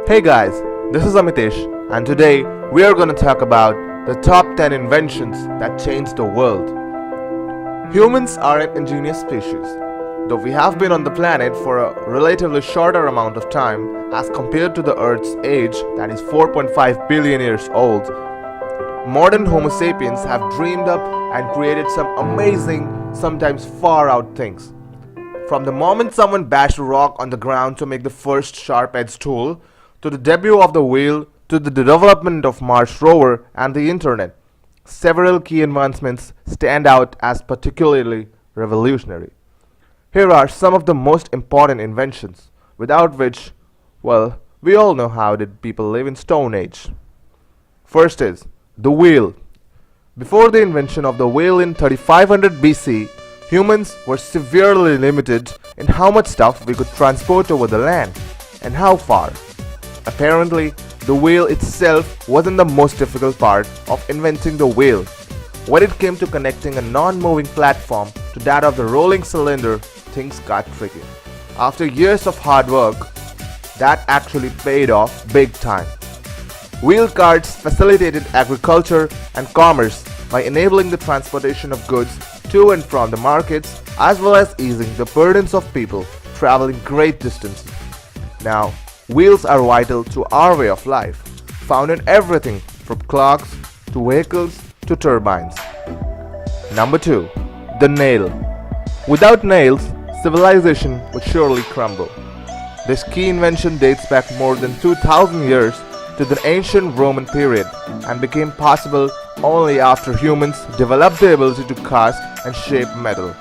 Hey guys, this is Amitesh, and today we are going to talk about the top 10 inventions that changed the world. Humans are an ingenious species. Though we have been on the planet for a relatively shorter amount of time as compared to the Earth's age, that is 4.5 billion years old, modern Homo sapiens have dreamed up and created some amazing, sometimes far out things. From the moment someone bashed a rock on the ground to make the first sharp-edged tool, to the debut of the wheel, to the development of Mars rover and the internet, several key advancements stand out as particularly revolutionary. Here are some of the most important inventions, without which, well, we all know how did people live in Stone Age. First is the wheel. Before the invention of the wheel in 3500 BC, humans were severely limited in how much stuff we could transport over the land and how far. Apparently, the wheel itself wasn't the most difficult part of inventing the wheel. When it came to connecting a non-moving platform to that of the rolling cylinder, things got tricky. After years of hard work, that actually paid off big time. Wheel carts facilitated agriculture and commerce by enabling the transportation of goods to and from the markets, as well as easing the burdens of people traveling great distances. Now, wheels are vital to our way of life, found in everything from clocks to vehicles to turbines. Number 2. The nail. Without nails, civilization would surely crumble. This key invention dates back more than 2000 years to the ancient Roman period and became possible only after humans developed the ability to cast and shape metal.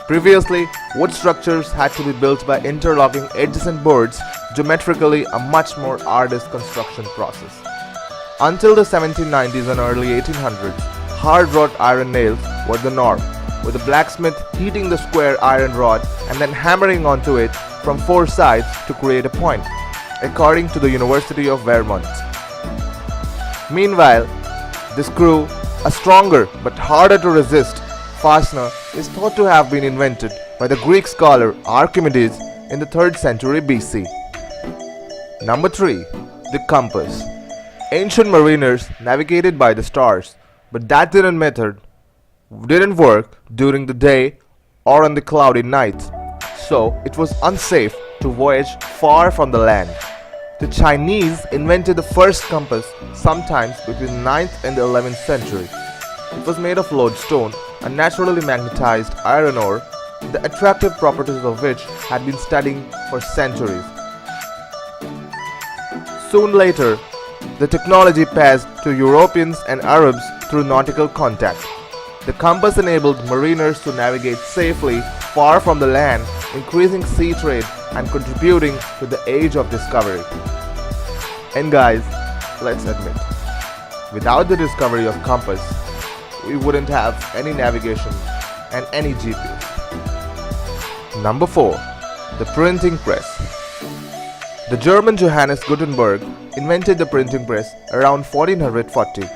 Previously, wood structures had to be built by interlocking adjacent boards, geometrically a much more arduous construction process. Until the 1790s and early 1800s, hard-wrought iron nails were the norm, with the blacksmith heating the square iron rod and then hammering onto it from four sides to create a point, according to the University of Vermont. Meanwhile, the screw, a stronger but harder to resist fastener, is thought to have been invented by the Greek scholar Archimedes in the 3rd century BC. Number 3. The compass. Ancient mariners navigated by the stars, but that didn't work during the day or on the cloudy nights, so it was unsafe to voyage far from the land. The Chinese invented the first compass sometimes between the 9th and the 11th century. It was made of lodestone, a naturally magnetized iron ore, the attractive properties of which had been studied for centuries. Soon later, the technology passed to Europeans and Arabs through nautical contact. The compass enabled mariners to navigate safely far from the land, increasing sea trade and contributing to the age of discovery. And guys, let's admit, without the discovery of compass, we wouldn't have any navigation and any GPS. Number 4. The printing press. The German Johannes Gutenberg invented the printing press around 1440.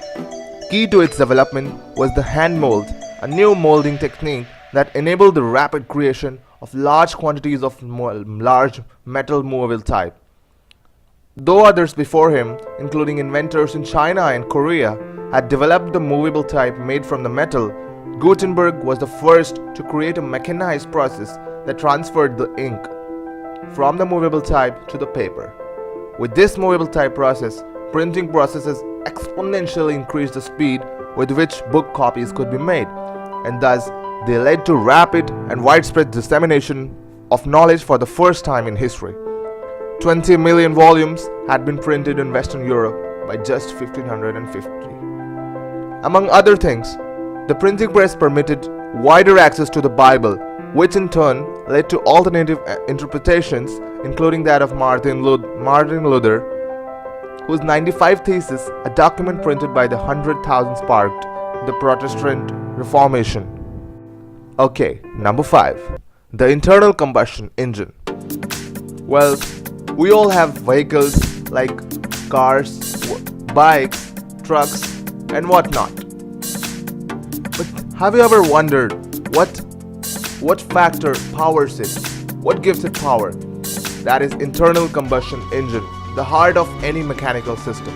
Key to its development was the hand mold, a new molding technique that enabled the rapid creation of large quantities of large metal movable type. Though others before him, including inventors in China and Korea, had developed the movable type made from the metal, Gutenberg was the first to create a mechanized process that transferred the ink from the movable type to the paper. With this movable type process, printing processes exponentially increased the speed with which book copies could be made, and thus they led to rapid and widespread dissemination of knowledge for the first time in history. 20 million volumes had been printed in Western Europe by just 1550. Among other things, the printing press permitted wider access to the Bible, which in turn led to alternative interpretations, including that of Martin Luther, whose 95 Theses, a document printed by the 100,000, sparked the Protestant Reformation. Okay, number 5. The internal combustion engine. Well, we all have vehicles like cars, bikes, trucks, and whatnot. But have you ever wondered what factor powers it? What gives it power? that is internal combustion engine, the heart of any mechanical system.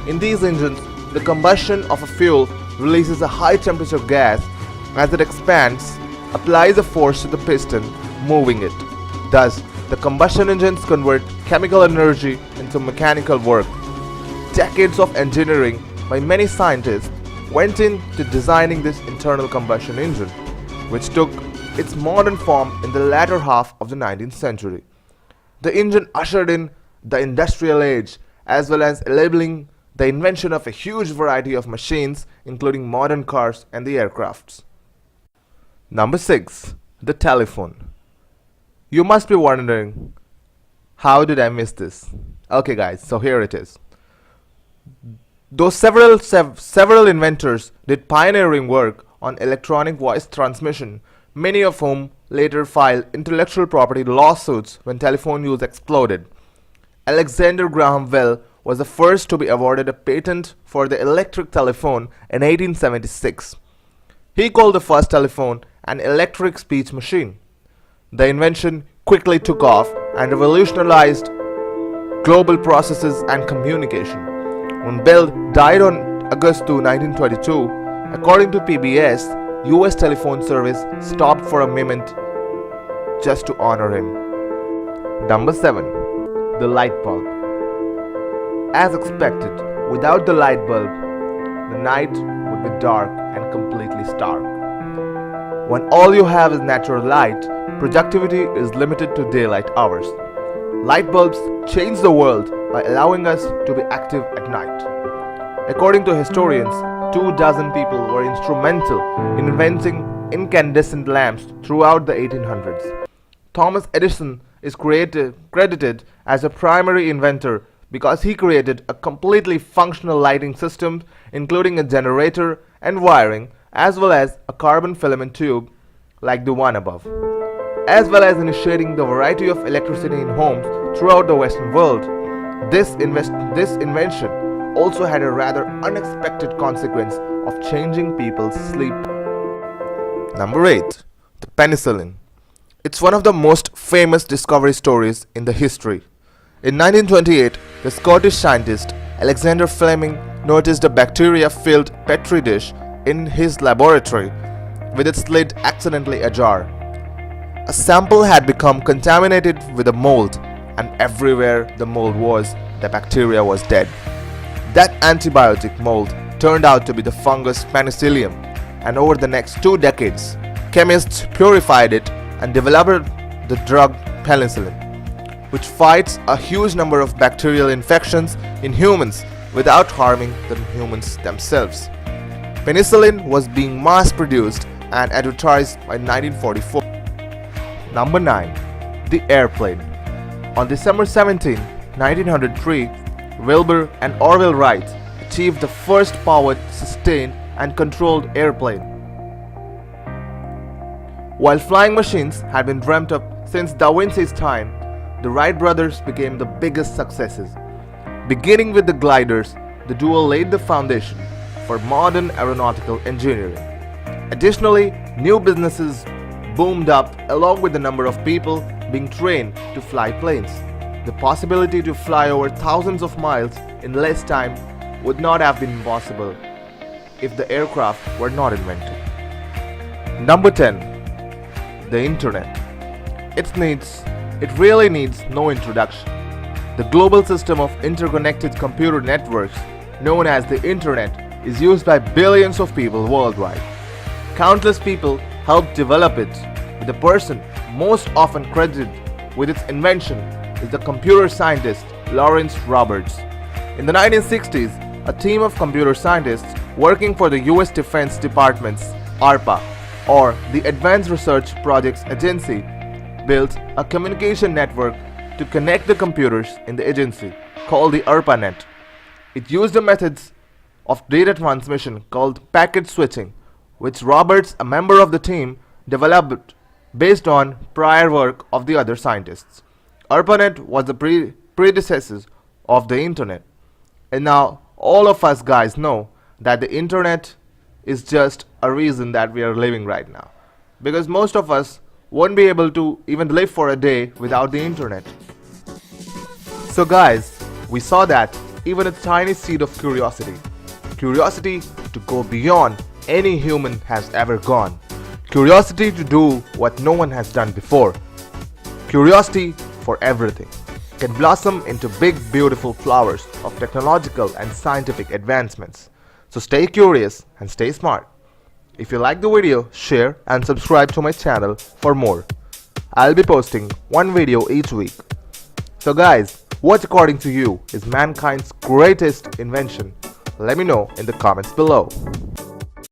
In these engines, the combustion of a fuel releases a high temperature gas. As it expands, applies a force to the piston, moving it. Thus, the combustion engines convert chemical energy into mechanical work. Decades of engineering by many scientists went into designing this internal combustion engine, which took its modern form in the latter half of the 19th century. The engine ushered in the industrial age, as well as enabling the invention of a huge variety of machines, including modern cars and the aircrafts. Number 6. The telephone. You must be wondering, how did I miss this? Okay guys, so here it is. Though several inventors did pioneering work on electronic voice transmission, many of whom later filed intellectual property lawsuits when telephone use exploded. Alexander Graham Bell was the first to be awarded a patent for the electric telephone in 1876. He called the first telephone an electric speech machine. The invention quickly took off and revolutionized global processes and communication. When Bell died on August 2, 1922, according to PBS, US telephone service stopped for a moment just to honor him. Number 7. The light bulb. As expected, without the light bulb, the night would be dark and completely stark. When all you have is natural light, productivity is limited to daylight hours. Light bulbs change the world by allowing us to be active at night. According to historians, 24 people were instrumental in inventing incandescent lamps throughout the 1800s. Thomas Edison is credited as a primary inventor because he created a completely functional lighting system, including a generator and wiring, as well as a carbon filament tube like the one above, as well as initiating the variety of electricity in homes throughout the Western world. This invention also had a rather unexpected consequence of changing people's sleep. Number 8. The penicillin. It's one of the most famous discovery stories in the history. In 1928, the Scottish scientist Alexander Fleming noticed a bacteria-filled petri dish in his laboratory with its lid accidentally ajar. A sample had become contaminated with a mold, and everywhere the mold was, the bacteria was dead. That antibiotic mold turned out to be the fungus Penicillin, and over the next 2 decades, chemists purified it and developed the drug Penicillin, which fights a huge number of bacterial infections in humans without harming the humans themselves. Penicillin was being mass-produced and advertised by 1944. Number 9. The airplane. On December 17, 1903, Wilbur and Orville Wright achieved the first powered, sustained, and controlled airplane. While flying machines had been dreamt up since Da Vinci's time, the Wright brothers became the biggest successes. Beginning with the gliders, the duo laid the foundation for modern aeronautical engineering. Additionally, new businesses boomed up along with the number of people being trained to fly planes. The possibility to fly over thousands of miles in less time would not have been possible if the aircraft were not invented. Number 10. The Internet. It really needs no introduction. The global system of interconnected computer networks, known as the Internet, is used by billions of people worldwide. Countless people helped develop it, but the person most often credited with its invention is the computer scientist Lawrence Roberts. In the 1960s, a team of computer scientists working for the US Defense Department's ARPA, or the Advanced Research Projects Agency, built a communication network to connect the computers in the agency, called the ARPANET. It used the methods of data transmission called packet switching, which Roberts, a member of the team, developed based on prior work of the other scientists. ARPANET was the predecessor of the Internet. And now all of us guys know that the Internet is just a reason that we are living right now. Because most of us won't be able to even live for a day without the Internet. So guys, we saw that even a tiny seed of curiosity to go beyond any human has ever gone, curiosity to do what no one has done before, curiosity for everything, can blossom into big beautiful flowers of technological and scientific advancements. So stay curious and stay smart. If you like the video, share and subscribe to my channel for more. I'll be posting one video each week. So guys, what according to you is mankind's greatest invention? Let me know in the comments below.